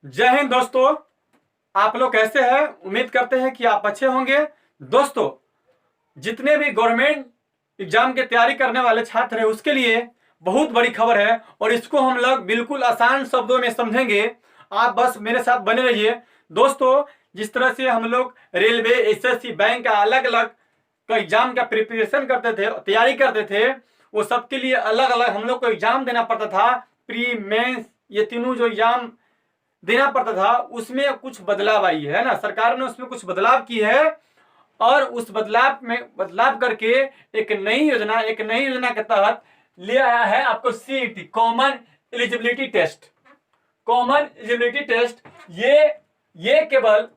जय हिंद दोस्तों। आप लोग कैसे हैं? उम्मीद करते हैं कि आप अच्छे होंगे। दोस्तों, जितने भी गवर्नमेंट एग्जाम की तैयारी करने वाले छात्र हैं उसके लिए बहुत बड़ी खबर है और इसको हम लोग बिल्कुल आसान शब्दों में समझेंगे। आप बस मेरे साथ बने रहिए। दोस्तों, जिस तरह से हम लोग रेलवे, एसएससी, बैंक का अलग अलग का एग्जाम का प्रिपरेशन करते थे, तैयारी करते थे, वो सबके लिए अलग अलग हम लोग को एग्जाम देना पड़ता था। प्री, मेंस, ये तीनों जो एग्जाम देना पड़ता था उसमें कुछ बदलाव आई है ना, सरकार ने उसमें कुछ बदलाव की है। और उस बदलाव करके एक नई योजना के तहत ले आया है आपको CET, common eligibility test. Common eligibility test ये केवल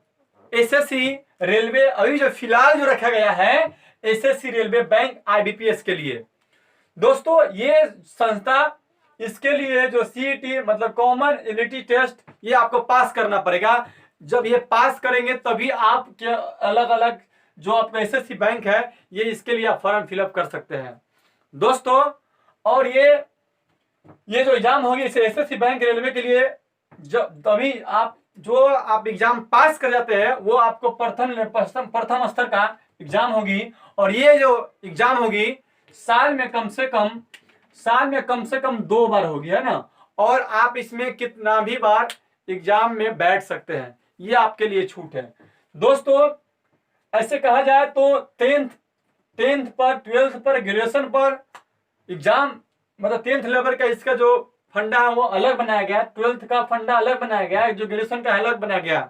एसएससी, रेलवे, अभी जो फिलहाल जो रखा गया है एसएससी, रेलवे, बैंक, आईबीपीएस के लिए। दोस्तों, ये संस्था, इसके लिए जो सीईटी मतलब कॉमन एलिजिबिलिटी टेस्ट, ये आपको पास करना पड़ेगा। जब ये पास करेंगे तभी आप क्या अलग अलग जो आपका एसएससी बैंक है ये इसके लिए आप फॉर्म फिलअप कर सकते हैं दोस्तों। और ये जो एग्जाम होगी इसे एसएससी, बैंक, रेलवे के लिए, जब तभी आप एग्जाम पास कर जाते हैं वो आपको प्रथम स्तर का एग्जाम होगी। और ये जो एग्जाम होगी साल में कम से कम 2 बार होगी, है ना। और आप इसमें कितना भी बार एग्जाम में बैठ सकते हैं, ये आपके लिए छूट है दोस्तों। ऐसे कहा जाए तो टेंथ पर, ट्वेल्थ पर, ग्रेजुएशन पर एग्जाम मतलब 10th लेवल का इसका जो फंडा है वो अलग बनाया गया, 12th का फंडा अलग बनाया गया, जो ग्रेजुएशन का अलग बनाया गया।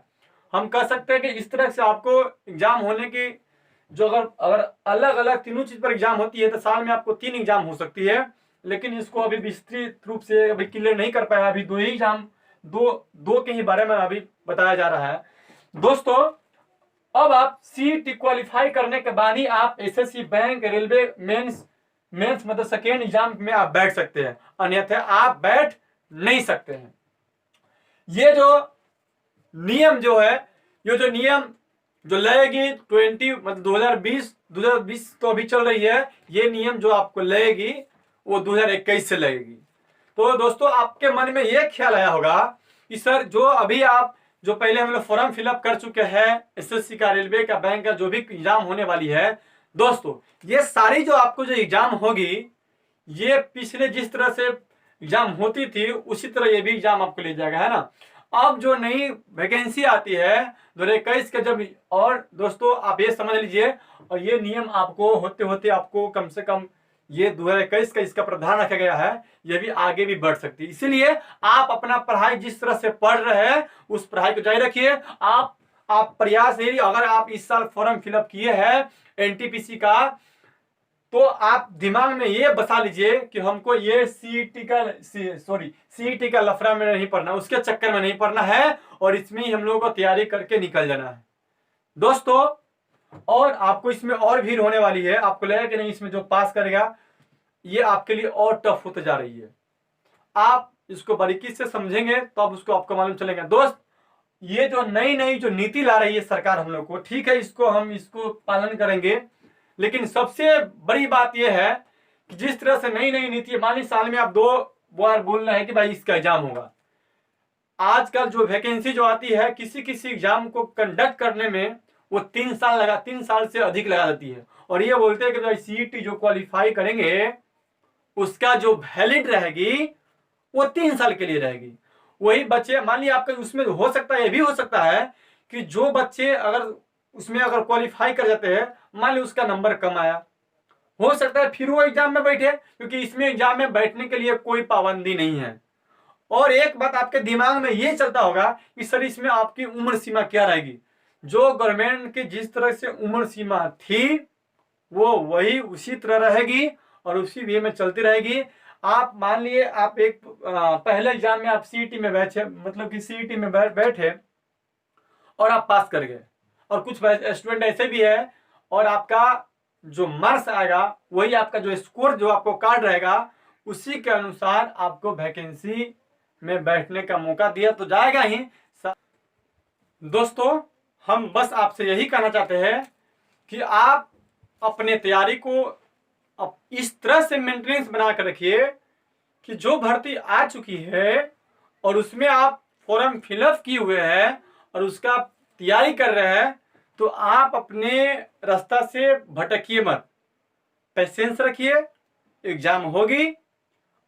हम कह सकते हैं कि इस तरह से आपको एग्जाम होने की जो अगर अलग अलग तीनों चीज पर एग्जाम होती है तो साल में आपको 3 एग्जाम हो सकती है। लेकिन इसको अभी विस्तृत रूप से अभी क्लियर नहीं कर पाया, अभी 2 ही एग्जाम, दो के ही बारे में अभी बताया जा रहा है दोस्तों। अब आप सीईटी क्वालिफाई करने के बाद ही आप एसएससी, बैंक, रेलवे, मेंस मतलब सेकेंड एग्जाम में आप बैठ सकते हैं, अन्यथा आप बैठ नहीं सकते हैं। ये जो नियम जो है, ये जो नियम जो लगेगी 20 मतलब 2020 तो अभी चल रही है, ये नियम जो आपको लगेगी वो 2021 से लगेगी। तो दोस्तों, आपके मन में ये ख्याल आया होगा कि सर जो अभी आप जो पहले हम लोग फॉर्म फिलअप कर चुके हैं एसएससी का, रेलवे का, बैंक का जो भी एग्जाम होने वाली है दोस्तों, ये सारी जो आपको जो एग्जाम होगी ये पिछले जिस तरह से एग्जाम होती थी उसी तरह ये भी एग्जाम आपको ले जाएगा, है ना। अब जो नई वैकेंसी आती है 2021 का जब, और दोस्तों आप ये समझ लीजिए, और ये नियम आपको होते होते आपको कम से कम ये 2021 का इसका प्रावधान रखा गया है, ये भी आगे भी बढ़ सकती है। इसीलिए आप अपना पढ़ाई जिस तरह से पढ़ रहे हैं उस पढ़ाई को जारी रखिए। आप प्रयास यही, अगर आप इस साल फॉर्म फिलअप किए हैं एनटीपीसी का तो आप दिमाग में ये बसा लीजिए कि हमको ये सीईटी का लफड़ा में नहीं पढ़ना, उसके चक्कर में नहीं पढ़ना है, और इसमें ही हम लोगों को तैयारी करके निकल जाना है दोस्तों। और आपको इसमें और भीड़ होने वाली है, आपको लगेगा कि नहीं इसमें जो पास करेगा ये आपके लिए और टफ होते जा रही है। आप इसको बारीकी से समझेंगे तो अब उसको आपको मालूम चलेगा दोस्त। ये जो नई जो नीति ला रही है सरकार हम लोग को, ठीक है, इसको पालन करेंगे, लेकिन सबसे बड़ी बात यह है कि जिस तरह से नई नीति, मान ली साल में आप 2 बार बोल रहे हैं कि भाई इसका एग्जाम होगा। आजकल जो वैकेंसी जो आती है किसी एग्जाम को कंडक्ट करने में वो 3 साल से अधिक लगा देती है, और ये बोलते हैं कि भाई सीईटी जो क्वालिफाई करेंगे उसका जो वैलिड रहेगी वो 3 साल के लिए रहेगी। वही बच्चे, मान लिया आपका उसमें हो सकता है, ये भी हो सकता है कि जो बच्चे अगर क्वालिफाई कर जाते हैं, मान ली उसका नंबर कम आया, हो सकता है फिर वो एग्जाम में बैठे, क्योंकि इसमें एग्जाम में बैठने के लिए कोई पाबंदी नहीं है। और एक बात आपके दिमाग में ये चलता होगा कि सर इसमें आपकी उम्र सीमा क्या रहेगी। जो गवर्नमेंट की जिस तरह से उम्र सीमा थी वो वही उसी तरह रहेगी और उसी वे में चलती रहेगी। आप मान लिए आप एक पहले एग्जाम में आप सीईटी में बैठे, मतलब कि सीईटी में बैठे और आप पास कर गए, और कुछ स्टूडेंट ऐसे भी है और आपका जो मार्क्स आएगा वही आपका जो स्कोर जो आपको कार्ड रहेगा उसी के अनुसार आपको वैकेंसी में बैठने का मौका दिया तो जाएगा ही। दोस्तों, हम बस आपसे यही कहना चाहते हैं कि आप अपने तैयारी को अब इस तरह से मेंटेनेंस बना कर रखिए कि जो भर्ती आ चुकी है और उसमें आप फॉर्म फिलअप किए हुए हैं और उसका तैयारी कर रहे हैं, तो आप अपने रास्ता से भटकिए मत, पेशेंस रखिए, एग्जाम होगी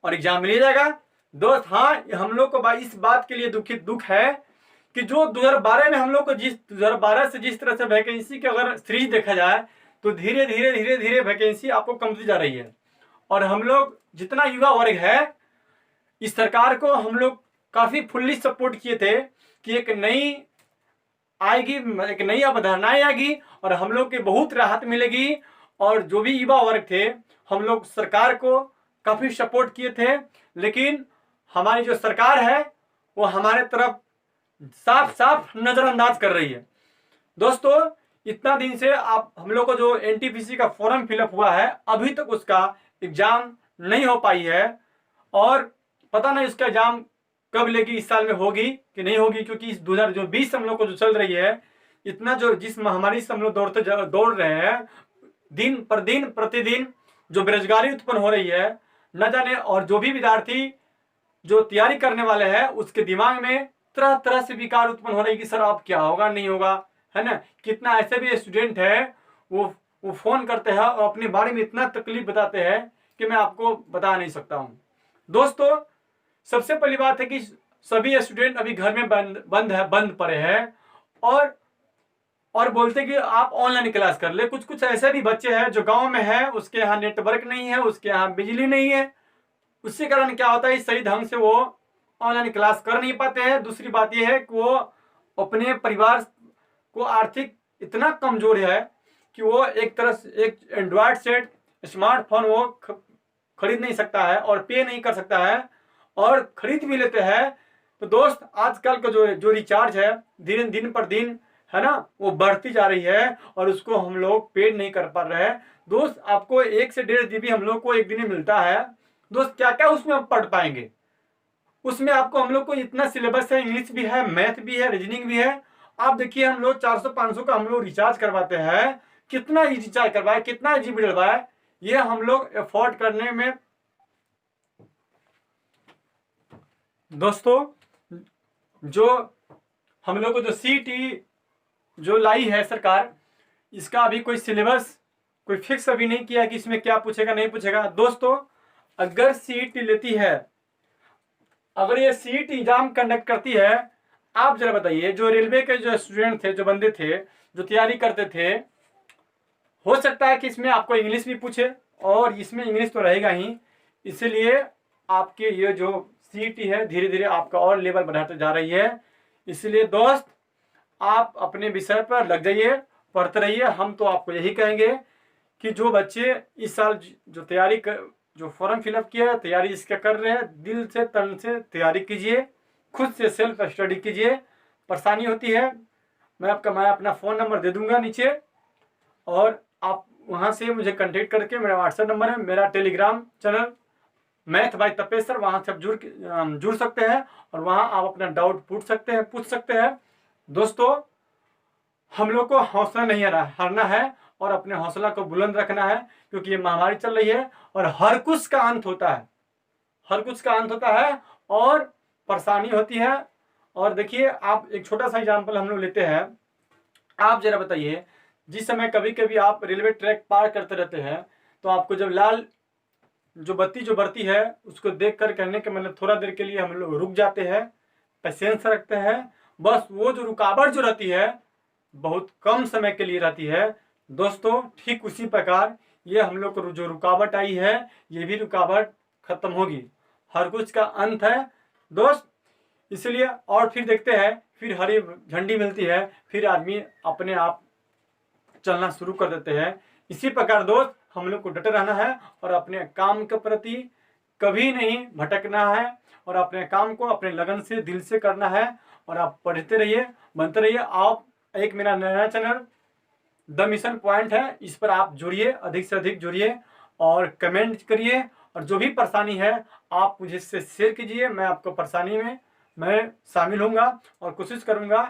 और एग्जाम मिल जाएगा। दोस्त हाँ, हम लोग को भाई इस बात के लिए दुख है कि जो 2012 में हम लोग को 2012 से जिस तरह से वैकेंसी की अगर सीरीज देखा जाए तो धीरे धीरे वैकेंसी आपको कमती जा रही है। और हम लोग जितना युवा वर्ग है, इस सरकार को हम लोग काफी फुल्ली सपोर्ट किए थे कि एक नई आएगी, एक नई अवधारणाएं आएगी और हम लोग की बहुत राहत मिलेगी। और जो भी युवा वर्ग थे, हम लोग सरकार को काफी सपोर्ट किए थे, लेकिन हमारी जो सरकार है वो हमारे तरफ साफ साफ नजरअंदाज कर रही है। दोस्तों इतना दिन से आप हम लोग को जो एनटीपीसी का फॉर्म फिलअप हुआ है, अभी तक उसका एग्जाम नहीं हो पाई है और पता नहीं उसका एग्जाम कब लेगी, इस साल में होगी कि नहीं होगी, क्योंकि इस 2020 हम लोग को जो चल रही है, इतना जो जिस महामारी से हम लोग दौड़ रहे हैं, दिन प्रतिदिन जो बेरोजगारी उत्पन्न हो रही है न जाने, और जो भी विद्यार्थी जो तैयारी करने वाले हैं उसके दिमाग में तरह तरह से विकार उत्पन्न हो रही है कि सर अब क्या होगा नहीं होगा, है ना। कितना ऐसे भी स्टूडेंट है वो फोन करते हैं और अपने बारे में इतना तकलीफ बताते हैं कि मैं आपको बता नहीं सकता हूँ। दोस्तों सबसे पहली बात है कि सभी स्टूडेंट अभी घर में बंद पड़े हैं और बोलते कि आप ऑनलाइन क्लास कर ले। कुछ ऐसे भी बच्चे हैं जो गांव में है, उसके यहाँ नेटवर्क नहीं है, उसके यहाँ बिजली नहीं है, उसके कारण क्या होता है सही ढंग से वो ऑनलाइन क्लास कर नहीं पाते हैं। दूसरी बात यह है कि वो अपने परिवार को आर्थिक इतना कमजोर है कि वो एक तरह से एक एंड्रॉयड सेट स्मार्टफोन वो खरीद नहीं सकता है और पे नहीं कर सकता है, और खरीद भी लेते हैं तो दोस्त आजकल का जो रिचार्ज है दिन पर दिन, है ना, वो बढ़ती जा रही है और उसको हम लोग पेड नहीं कर पा रहे हैं। दोस्त आपको 1 से 1.5 GB हम लोग को एक दिन में मिलता है। दोस्त क्या क्या उसमें आप पढ़ पाएंगे? उसमें आपको हम लोग को इतना सिलेबस है, इंग्लिश भी है, मैथ भी है, रीजनिंग भी है। आप देखिए हम लोग 400-500 का हम लोग रिचार्ज करवाते हैं, कितना रिचार्ज करवाए, कितना GB डलवाए, ये हम लोग एफोर्ड करने में। दोस्तों जो हम लोग को जो सीटी जो लाई है सरकार, इसका अभी कोई सिलेबस कोई फिक्स अभी नहीं किया कि इसमें क्या पूछेगा नहीं पूछेगा। दोस्तों अगर सीईटी लेती है, अगर ये सीईटी एग्जाम कंडक्ट करती है, आप जरा बताइए जो रेलवे के जो स्टूडेंट थे, जो बंदे थे, जो तैयारी करते थे, हो सकता है कि इसमें आपको इंग्लिश भी पूछे और इसमें इंग्लिश तो रहेगा ही, इसलिए आपके ये जो सीईटी है धीरे धीरे आपका और लेवल बढ़ाते जा रही है। इसलिए दोस्त आप अपने विषय पर लग जाइए, पढ़ते रहिए। हम तो आपको यही कहेंगे कि जो बच्चे इस साल जो फॉर्म फिलअप किया है, तैयारी इसका कर रहे हैं, दिल से तन से तैयारी कीजिए, खुद से सेल्फ स्टडी कीजिए। परेशानी होती है, मैं अपना फ़ोन नंबर दे दूंगा नीचे, और आप वहाँ से मुझे कांटेक्ट करके, मेरा व्हाट्सएप नंबर है, मेरा Telegram channel math bye Tapeshwar, वहाँ से आप जुड़ सकते हैं और वहाँ आप अपना डाउट पूछ सकते हैं। दोस्तों हम लोग को हौसला नहीं हारना है और अपने हौसला को बुलंद रखना है, क्योंकि ये महामारी चल रही है और हर कुछ का अंत होता है, और परेशानी होती है। और देखिए आप एक छोटा सा एग्जाम्पल हम लोग लेते हैं। आप जरा बताइए, जिस समय कभी कभी आप रेलवे ट्रैक पार करते रहते हैं तो आपको जब लाल जो बत्ती जो बढ़ती है उसको देख कर कहने के मतलब थोड़ा देर के लिए हम लोग रुक जाते हैं, पेशेंस रखते हैं। बस वो जो रुकावट जो रहती है बहुत कम समय के लिए रहती है। दोस्तों ठीक उसी प्रकार ये हम लोग को जो रुकावट आई है, ये भी रुकावट खत्म होगी, हर कुछ का अंत है दोस्त। इसलिए और फिर देखते हैं, फिर हरी झंडी मिलती है, फिर आदमी अपने आप चलना शुरू कर देते हैं। इसी प्रकार दोस्त हम लोग को डटे रहना है और अपने काम के प्रति कभी नहीं भटकना है, और अपने काम को अपने लगन से दिल से करना है। और आप पढ़ते रहिए, बनते रहिए। आप एक मेरा नया चैनल द मिशन पॉइंट है, इस पर आप जुड़िए, अधिक से अधिक जुड़िए और कमेंट करिए, और जो भी परेशानी है आप मुझे से शेयर कीजिए। मैं आपको परेशानी में मैं शामिल होऊंगा और कोशिश करूंगा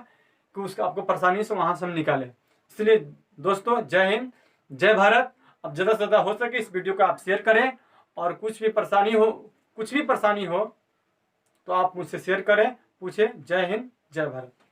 कि उसका आपको परेशानी से वहाँ से हम निकालें। इसलिए दोस्तों जय हिंद, जय भारत। अब ज़्यादा से ज़्यादा हो सके इस वीडियो को आप शेयर करें, और कुछ भी परेशानी हो तो आप मुझसे शेयर करें, पूछे। जय हिंद, जय भारत।